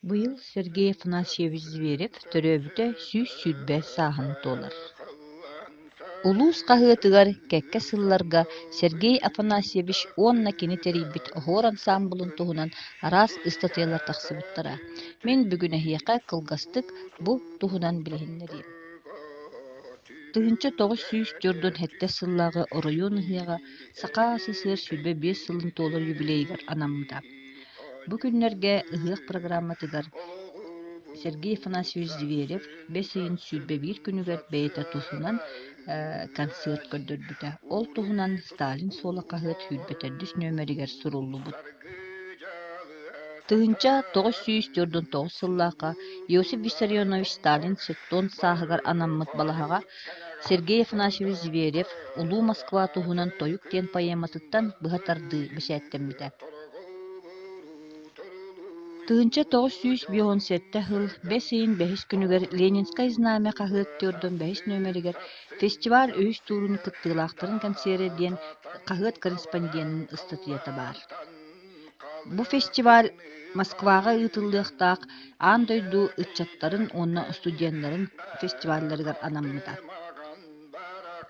Быйыл Сергей Афанасьевич Зверев төрөбүтэ сүүс-сүүрбэ сааһын толар. Улуус қаһыатыгар кэккэ сылларга Сергей Афанасьевич онна кини терийбит оһоор ансамблын туһунан араас ыстатыялар тахсыбыттара. Мен бүгүн эһиэхэ кылгастык бу туһунан билиһиннерийим. Тыһынча тоҕус сүүс дьордон хэтте сыллаагы оройуон ыһыаҕа сакаа сысыар сүрбэ 5 сылын туолар юбилейгар анаммыта. Бу күннерге ыһыах программатыгар Сергей Афанасьевич Зверев 5 ыйын сүрбэ 1 күнүгэр бэйэтэ туһунан концерт көрдөрбүтэ. Ол туһунан Сталин суолакаһыат хүрбэтэрдис нөмеригэр суруллубут. Тыһынча 949 сыллаакка Иосиф Виссарионович Сталин сыттон сааһыгар анаммыт балаһаҕа Сергей Афанасьевич Зверев улуу Москва туһунан тойук диэн поэматыттан быһатарды бэсээттэммитэ. Тыынча 997 хыл 5 ыйын 5 күнүгэр Ленинское знамя каһыат тиордон 5 нөмеригэр фестиваль өйүс туурун кыттыылаахтарын консере диэн каһыат корреспондентын ыстатыйата баар. Бу фестиваль Москвага ыытыллыахтаах аан дойду ыччаттарын онна студенттарын фестивальларыгар анаммыта.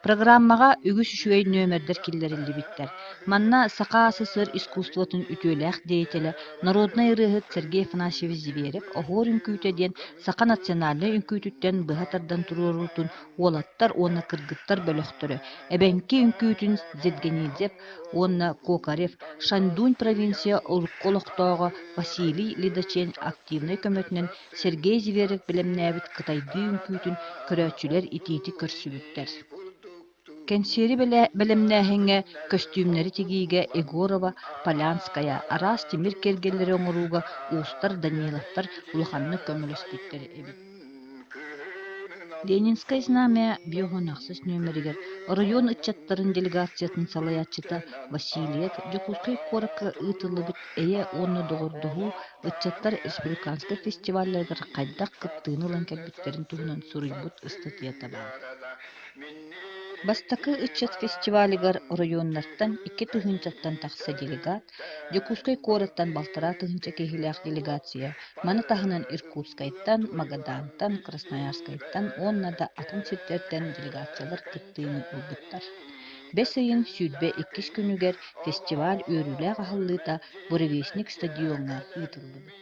Программага үгүс үчүгэй нөмердер киллериллибиттер. Манна сакаа сысыр искусствотун үтүөлээх деятеле народный ырыахыт Сергей Афанасьевич Зверев оһоор үңкүүтэ диэн сака национальный үңкүүтүттэн быһатардан туруорутун уолаттар уонна кыргыттар бөлөхтөрө. Эбэнки үңкүүтүн Зетгенидзев, уонна Кокарев, Шандунь провинция олукколохтоого Василий Лидачен активный көмөтүнэн Сергей Зверев билемнээбит кытайдыы үңкүүтүн көрөөчүлэр итиити көрсүбүттэр. Кенсери белемнээһиҥҥэ костюмнери тигиигэ Егорова, Полянская, араас тимир кергеллери оҥоруга уустар Даниловтар улаханны көмөлөспүттэр эбит. Ленинское знамя биохонахсыс нөмеригер район ыччаттарын делегациятын салаяччыта Васильев Жокускай коракка ыытылыбыт эйэ онно доҕордуһуу ыччаттар республиканскай фестивальларыгар хайдах кыттыыны ылан кэлбиттерин туһунан суруйбут ыстатыйата баар. Бастакы ыччат фестивалыгар районнарттан 2 тыһынчаттан тахса делегат, Жокускай кораттан балтара тыһынча киһилээх делегация, маны таһынан Иркутскайттан, Магадантан, Красноярскайттан, онна да атын сиртэртэн делегациялар кыттыыны ылбыттар. 5 ыйын сүрбэ 2 күнүгэр фестиваль үөрүүлээх аһыллыыта Буревестник стадионга ыытыллыбыт.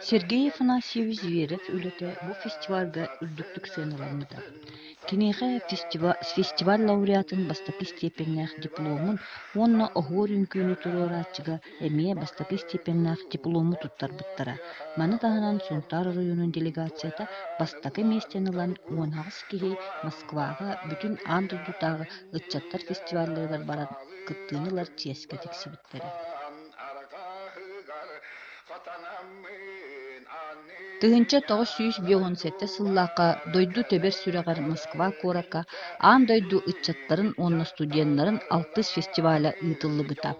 Сергей Афанасьевич Зверев үлэтэ бу фестивальга үрдүктүк сыаналармыта. Киниэхэ фестиваль лауреатын бастакы степеннээх дипломун уонна оһоор үңкүүнү туруорааччыга эмиэ бастакы степеннээх диплому туттарбыттара. Маны таһынан Сунтар районун делегацията бастакы местен ылан уонһаҕыс киһи Москвага бүтүн аан дойдутаагы ыччаттар фестивальлыгар баран кыттыынылар чиэскэ тиксибиттэрэ. Тыһынча 997 сыллаакка дойду төбер сүрэҕэр Москва куоракка аан дойду ыччаттарын онна студенттарын 6 фестиваля ыытыллыбыта.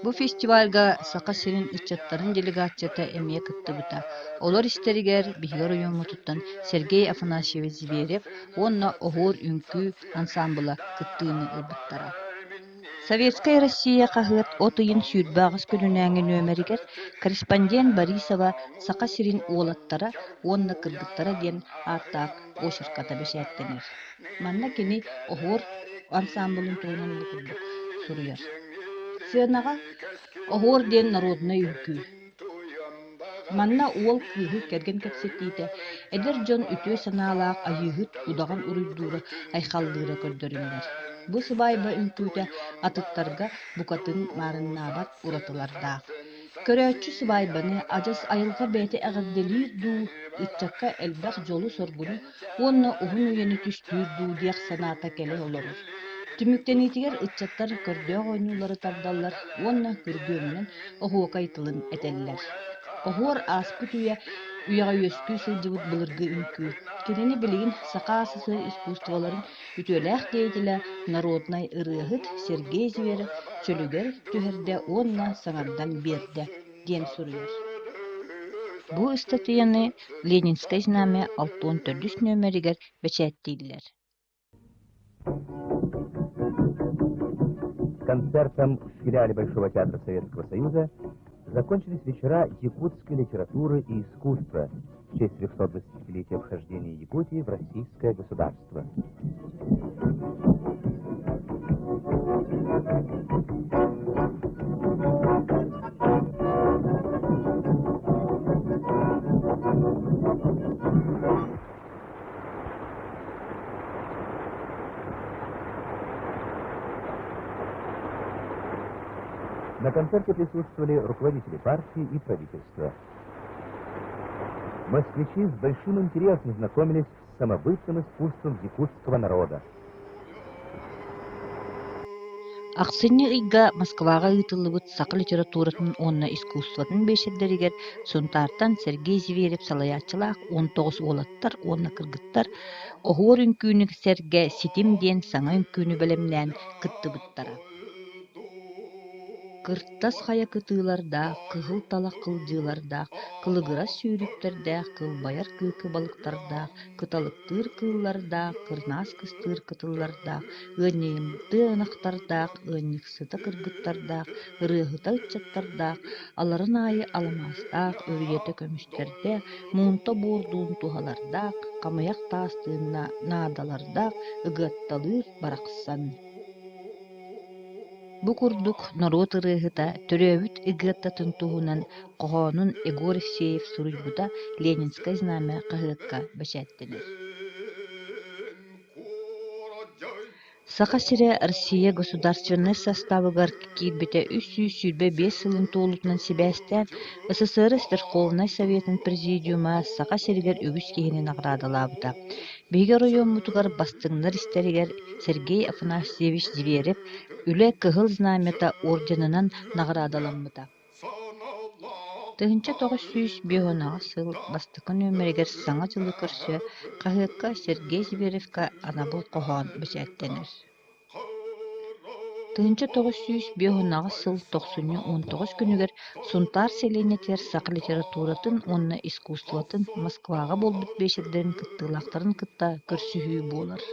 Бу фестивальга сака сирин ыччаттарын делегацията эмиэ кыттыбыта. Олар истеригэр биһиги районмутуттан Сергей Афанасьевич Зверев онна оһоор үңкүү ансамбыла кыттыыны ылбыттара. Советская Россия каһыат от ыйын сүүрбээҕис күнүнээҥҥи нөмеригэр корреспондент Борисова сака сирин уолаттара уонна кыргыттара диэн ааттаак очерката бэсээттэнэр. Манна кини оһоор ансамблын туунан букурдук суруйар. Сыанаҕа оһоор диэн народный үңкүү. Манна уол кыыһы керген кэпсэтиитэ эдэр дьон үтүө санаалаах айыыһыт удаган уруйдуура айхаллыыра көрдөрүннэр. Бу сыбайба үңкүүтэ атыттарга букатын маарыннаабат уратылардаах. Көрөөччү сыбайбаны адьас айылга бэйэтэ эҕэрдэлиир дуу, ыччакка элбэх дьолу соргуну уонна уһун уйаны түстүүр дуу диэх санаата кэлэ олорор. Түмүктениитигэр ыччаттар көрдөөх ойнуулары тардаллар, уонна көргөөнүнэн оһуокайтылын этэллэр. Оһуор ааспыт уяга үөскүү сылдьыбыт былыргы үңкүү. Кинини билигин сакаа сысыр искусстволарын үтүөлээх деятеле народный ырыахыт Сергей Зверев чөлүгөр түһэрдэ уонна саҥардан биэрдэ диэн суруйар. Бу статыяны Ленинское знамя 64 нөмеригэр бэчээттииллэр. Концертом в филиале Большого театра Советского Союза Закончились вечера якутской литературы и искусства в честь 320-летия вхождения Якутии в российское государство. На концерте присутствовали руководители партии и правительства. Москвичи с большим интересом знакомились с самобытным искусством якутского народа. Аксынны ыйга Москвага ыйтылыбыт сакы литературатын онна искусстватын бешердеригер сонтартан Сергей Зверев салаячылаах 19 уолаттар, онна кыргыттар оһуор үңкүүнү серге ситим диэн саҥа үңкүүнү белемнээн кыттыбыттара. Кыртас хая кытыылардаах, кыһыл талах кылдьыылардаах, кылыгырас сүүрүптердээх, кылбайар кыыкы балыктардаах, кыталыктыыр кыыллардаах, кырнаас кыстыыр кытыллардаах, ыанньыйымтыы ынахтардаах, ыанньыксыта кыргыттардаах, ырыаһыта ыччаттардаах, аларын аайы аламаастаах, өрүйэтэ көмүстэрдээх, муунта буордуун туһалардаах, камайах таастыынна наадалардаах, ыгыатталыыр барахсан. Бу курдук народ ырыаһыта төрөөбүт ыгыаттатын туһунан коһоонун Егор Евсеев суруйбута Ленинское знамя каһыакка бэчээттэнэр. Саха сире Россия государственный составыгар киирбите 325 сылын туолутунан сибээстэн СССР Верховный Советын президиума саха сиригер үгүс киһини наградалаабыта. Биһиги районмутугар бастыҥнар истэригэр Сергей Афанасьевич Зверев үлэ кыһыл знамята орденынан наградаламмыта. Тыһынча 909 сыл бастыкы нөмеригер саҥа жылы көрсө каһыакка Сергей Зверевка анабыл коһоон бэчээттэнэр. Тыһынча 909 сыл 19 күнүгер сунтаар селенетер сакы литературатын онна искусствотын Москвага болбут бешердерин кыттыылаахтарын кытта көрсүһүү буолар.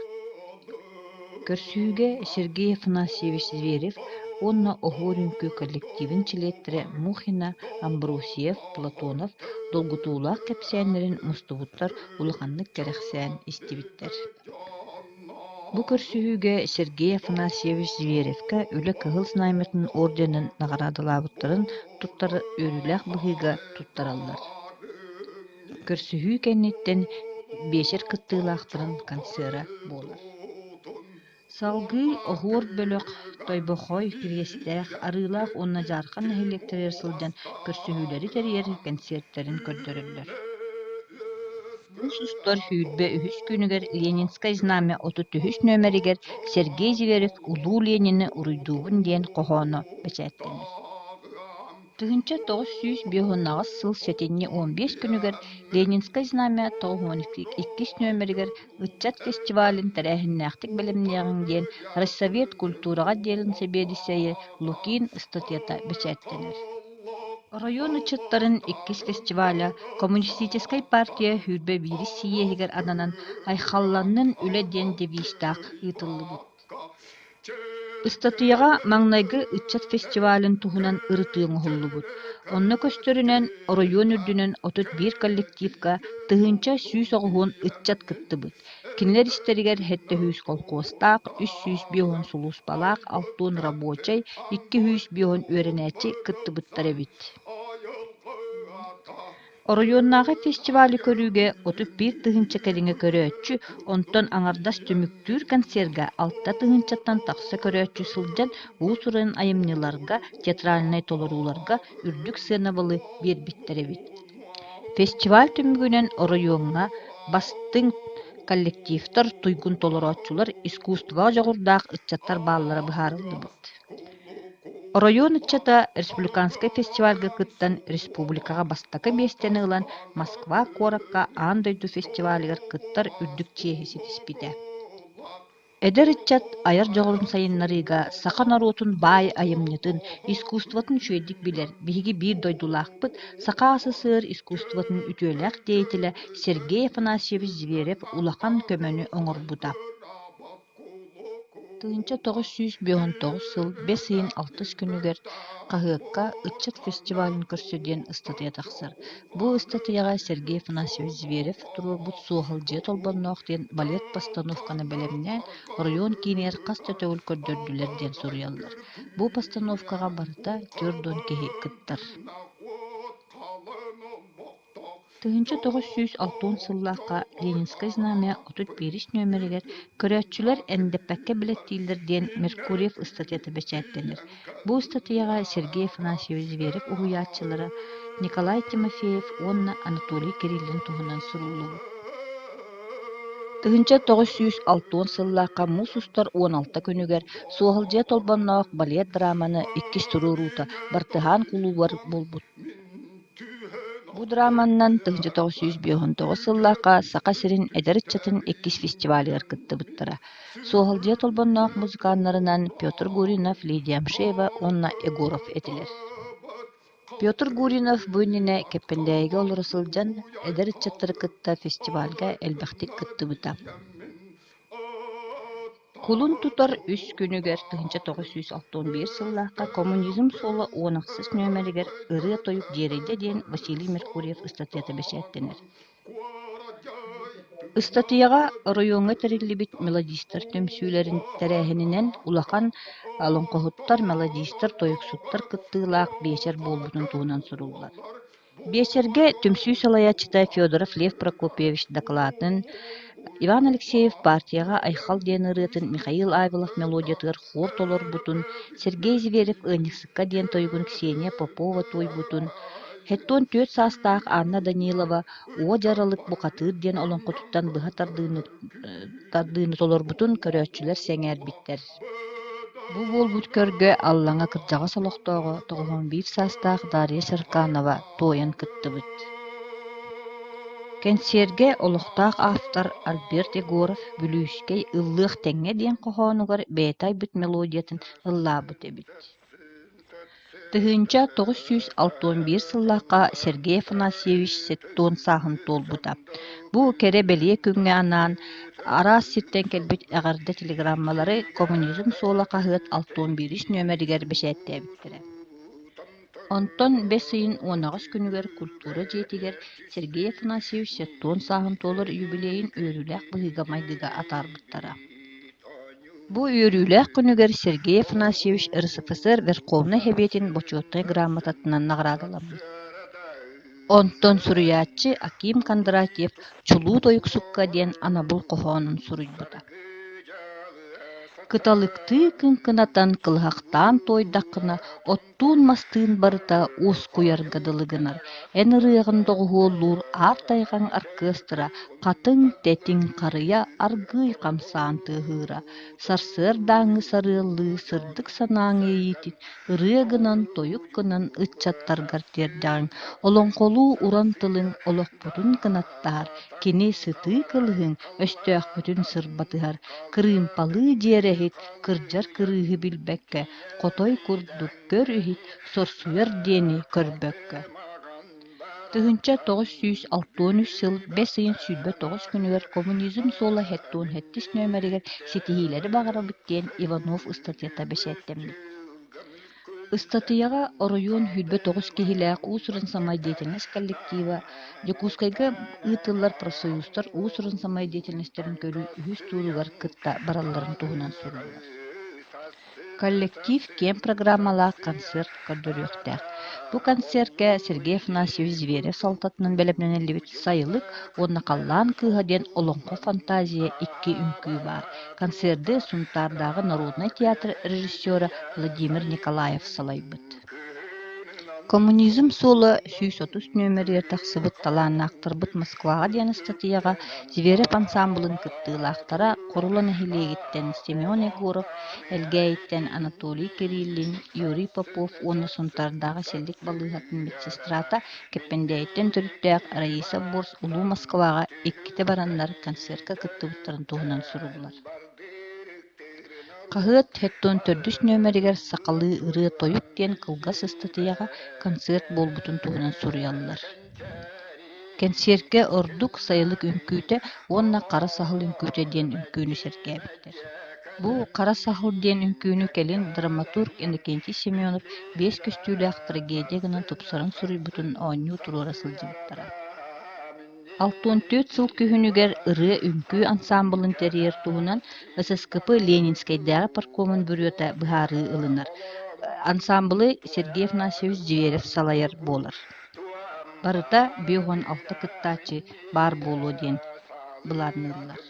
Көрсүүгэ Сергей Афанасьевич Зверев онна оһуор үҥкүү коллективин чилиэттерэ Мухина, Амбросиев, Платонов долгутуулаах кэпсээннэрин мустубуттар улаханнык кэрэхсээн истибиттэр. Бу көрсүүгө Сергей Афанасьевич Зверевка үлэ кыһыл знамятын орденын наградалаабыттарын туттары өрүлээх быһыыга туттараллар. Көрсүүгүү кэнниттэн бешер кыттыылаахтарын концера буолар. Салгый оһуор бөлөх тойбохой кирьестээх арыылаах онна жархан наһилектерер сылдьан көрсүүлэри тэрийэр концерттерин көрдөрөллөр. Бу сустар хүүрбэ үһүс күнүгэр Ленинское знамя 33 нөмеригер Сергей Зверев улуу Ленини уруйдуубун диэн коһооно бэчээттэнэр. Тыһынча 909 сыл сетинни 15 күнүгэр Ленинское знамя 92 нөмеригер ыччат фестивалин тэрээһиннээхтик белемнээҕиҥ диэн Россовет культурага диэлин себиэдисэйэ Лукин статьята бэчээттэнэр. Район ычыттарын иккис фестиваля Коммунистической партия хүрбэ биирис сииэһигэр ананан Айхалланнын үлэ диэн девистаах ыытыллыбыт. Статыяга маҥнайгы ыччат фестивалын туһунан ырытыаҥ оһуллубут. Онно көстөрүнэн район үрдүнэн 31 коллективка тыһынча сүүс оҕуһун ыччат кыттыбыт. Кинилэр истэригэр хэттэ-хүүс колхозтаах, 305 сулуус балаах, 6 рабочай, 205 үөрэнээчи кыттыбыттар эбит. Оройоннааҕы фестивалі көрүүгэ 31 тыһынча кэлиҥэ көрөөччү, онтон аҥардас түмүктүүр концерга 6 тыһынчаттан тахса көрөөччү сылдьан уу суран айымныларга, театральный толорууларга үрдүк сыанабылы биэрбиттэр эбит. Фестиваль түмүгүнэн оройонҥа бастыҥ коллективтар туйгун толорооччулар искусствоҕа жоҕурдаах ыччаттар бааллара быһаарыллыбыт. Район ыччата республиканскай фестивальга кыттан республикага бастакы биэстэн ылан Москва Коракка аан дойду фестивалыгар кыттар үрдүк чиэһи ситиспитэ. Эдер ыччат аяр жоҕорун сайыннарыыга саха наруотун баай айымнытын, искусствотун үчүгэдик билэр, биһиги биир дойдулаахпыт саха асысыыр искусствотун үтүөлээх диэтилэ Сергей Афанасьевич Зверев улахан көмөнү оҥорбута. Тыынча 909 сыл 5 ыйын 60 күнүгер Кахыакка ыччыт фестивалын көрсөден ыстатыя тахсар. Бу ыстатыяга Сергей Афанасьевич Зверев турбут суохалжы толбонноох ден балет постановканы белемнен район кинер каста төгүл көрдөрдүлер ден суруяллар. Бу постановкага барыта төрдөн киһи кыттар. Тыынча 906 сыллааққа Ленинская знамя отут бериш нөмеригер көрөтчүлер эндеппекке билеттиилдер диэн Меркурьев ыстатыйата бечээттенер. Бу ыстатыяга Сергей Афанасьевич Зверев угуяатчылары Николай Тимофеев, онна Анатолий Кириллин туһунан сурулуу. Тыынча 906 сыллааққа мус устар 16 күнүгер суохалжыа толбонноох балет драманы иккис турурута бартыһаан кулууар болбут. Бу драманнан 1909 сыллааққа сақа сирин эдеритчатын иккис фестивалыгар кыттыбыттара. Суохалжыа толбонноох музыканнарынан Петр Гуринов, Лидия Мшеева, онна Егоров этилер. Петр Гуринов буйнине кеппендээге олору сылдьан эдеритчаттары кытта фестивальга элбэхтик кыттыбыта. Кулун тутар 3 күнүгер 1961 сыллааққа коммунизм солы 16 нөмеригер ырыа тоюк диэрэйдэ диэн Василий Меркурьев ыстатыйата бэчээттенер. Ыстатыяга районга териллибит мелодистар төмсүүлерин тәрээһининен улахан алонкоһуттар мелодистар тоюксуттар кыттыылаах биэчер буолбутун туһунан суруллар. Биэчерге төмсүү салаячыта Федоров Лев Прокопьевич докладын, Иван Алексеев партияга айхал диэн ырыатын Михаил Авилов мелодиятыгар хор толорбутун, Сергей Зверев ыньыксыкка диэн тойгун Ксения Попова тойбутун, Хеттон төт саастаах Анна Данилова уо жаралык букатыыр диэн олонкотуттан быһа тардыыны толорбутун көрөөччүлэр сэҥээрбиттэр. Бу буолбут көргө аллаҥа кырдьаҕа солохтоого 91 саастаах Дарья Серканова тойан кыттыбыт. Концертге олохтаах автор Альберт Егоров бүлүүскэй ыллыах тэҥҥэ диэн кохоонугар бэйэтайбыт мелодиятын ыллаабыт эбит. Тыһынча 961 сыллааққа Сергей Афанасьевич сеттуон сааһын толбута. Бу кере белие күҥҥэ анаан араас ситтен келбит эҕэрдэ телеграммалары коммунизм суола хаһыат 61 нөмеригер бэчээттээбиттэрэ. Онтон 5 ыйын 19 күнүгер культура дьиэтигер Сергей Афанасьевич сеттуон сааһын толор юбилейин үөрүүлээх быһыга майгыга атаарбыттара. Бу үөрүүлээх күнүгер Сергей Афанасьевич РСФСР Верховный Советин почетный грамотатынан наградаланбыт. Онтон суруяаччы Аким Кондратьев чулуу тойуксукка диэн анабул кохоонун суруйбута. Кыталыкты кынкынатан кылыхактаан тойдаккына оттуун мастыын барыта уус куяргадылыгынар. Эн ырыагын доҕуһуоллуур аар тайҕаҥ оркестра хатыҥ тэтиҥ харыя аргый хамсаан тыаһыыра. Сарсыар дааҥҥы сарыаллыы сырдык санааҥы ийитин ырыагынан тойук гынан ыччаттаргар тиэрдэҕиҥ олоҥхолуу уран тылыҥ олохпутун кынаттаар, кини сытыы кылыһыҥ өстөөхпүтүн сырбатыһар, кырыымпалыы диэрэһит кырдьар кырыыһы билбэккэ, хотой курдук көр үһит сорсуйар диэни көрбөккө. Тыһынча 963 сыл 5 ыйын сүүрбэ 9 күнүгер коммунизм суола хэттуун хэттис нөмеригер ситиһиилэри баҕарабыт диэн Иванов ыстатыйата бэчээттэммит. Ыстатыяга район хүлбэ 9 киһилээх уусурун самайдеятельность коллектива, Якутскайга ыытыллар профсоюзтар уусурун самайдеятельностьтерин көрүү үһүс тууругар кытта баралларын туһунан суруллар. Коллектив кем программалаах концерт көрдөрүөхтээх. Бу концертке Сергей Афанасьевич Зверев салтатынан белемненеллибит сайылык онна қаллаан кыыһа диэн олоңхо фантазия 2 үңкүү бар. Концертты Сунтардагы Народный театр режиссера Владимир Николаев салайбыт. Коммунизм суола 130 нөмеригер тахсыбыт талааннаактарбыт Москвага диэн ыстатыяга Зверев ансамблын кыттыылаахтара корулан эхилиэгиттен Семен Егоров, элгээйиттен Анатолий Кириллин, Юрий Попов, онна Сунтардагы селлик балыыһатын медсестрата кеппендээйиттен төрүттээх Раиса Борс улуу Москвага икките бараннар концертка кыттыбыттарын туһунан суруллар. Кахыат хэттон төрдүс нөмеригер сакалыы ырыа тоюк диэн кылгас ыстатыяга концерт болбутун туһунан суруяллар. Концертке ордук сайылык үңкүүтэ, онна кара сахыл үңкүүтэ диэн үңкүүнү сэркээбиттер. Бу Кара Сахур диэн үңкүүнү келин драматург Иннокентий Семенов бес көстүүлээх трагедия гынан тупсарын суруйбутун оонньуу туруора сылдьыбыттара. 64 сыл күһүнүгэр ыры үңкүү ансамблын терьер туһунан ССКП Ленинскайдагы паркомун бүрүөта быһаарыы ылынар. Ансамблы Сергей Афанасьевич Зверев салайар буолар. Барыта биохон алта кыттаачы бар буолуо диэн былаарныыллар.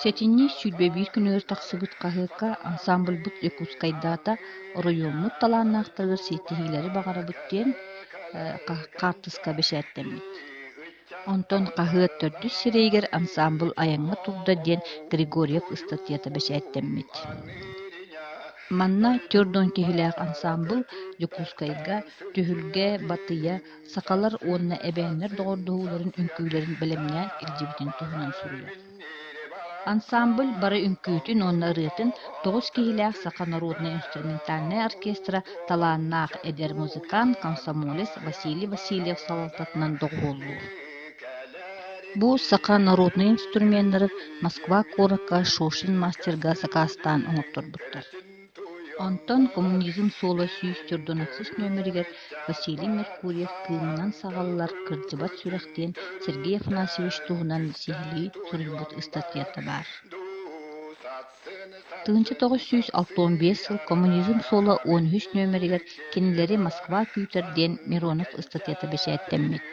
Сетинни сүлбе биир күнүгөр тахсыбыт каһыакка ансамбльбыт Якутскайдаата оройуоммут талааннаахтарыгар сииттиһиилэри баҕарабыт диэн хаартыска бэшээттэммит. Онтон каһыат төрдүс сирэйигэр ансамбль аяҥҥа турда диэн Григорьев статьята бэшээттэммит. Манна түрдөн киһилээх ансамбль Якутскайга түһүлгэ, батыя, сакалар уонна эбээннэр доҕордоһууларын үңкүүлэрин белемнээн илдьибитин туһунан суруйар. Ансамбль бары үңкүүтүн уонна ырыатын 9 киһилээх сака народный инструментальный оркестра талааннаах эдэр музыкант комсомолец Василий Васильев салалтатынан доҕуоллуу. Бу сака народный инструменттары Москва Коракка Шошин мастерга сакаастаан оҥотторбуттар. Онтон коммунизм суола сүүс түрдөнөксүс нөмеригер Василий Меркурьев кыымнан саҕаллар кырдьыбат сүрэхтиэн Сергей Афанасьевич туһунан сиһилии суруйбут статьята баар. Тыынча 965 сыл коммунизм суола 13 нөмеригер кинилери Москва күүтэр диэн Миронов статьята бэшээттэммит.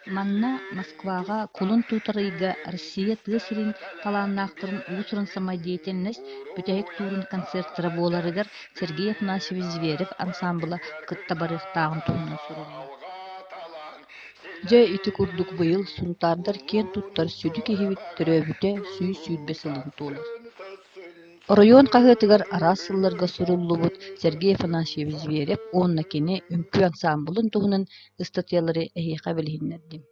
Манна Москвага кулун туутарыйга Россия тыасырын талааннаахтарын уусурун самайдиэтеннэс бүтэйик туурун концерттара буоларыгар Сергей Афанасьевич Зверев ансамбыла кытта барыахтаагын туһунан суруллар. Дьэ ити курдук быйыл сурутаардар киэн туттар сүдү киһибит төрөөбүтэ сүүс сүүрбэ сылын туолар. Район каһыатыгар араас сылларга суруллубут Сергей Афанасьевич Зверев уонна кини үңкүү ансамблын туһунан статьялары эһиэхэ билиһиннэрдим.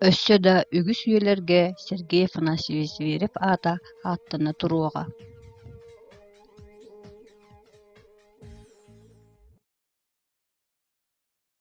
Өссө да үгүс үөлэргэ Сергей Афанасьевич Зверев аата ааттана туруоҕа.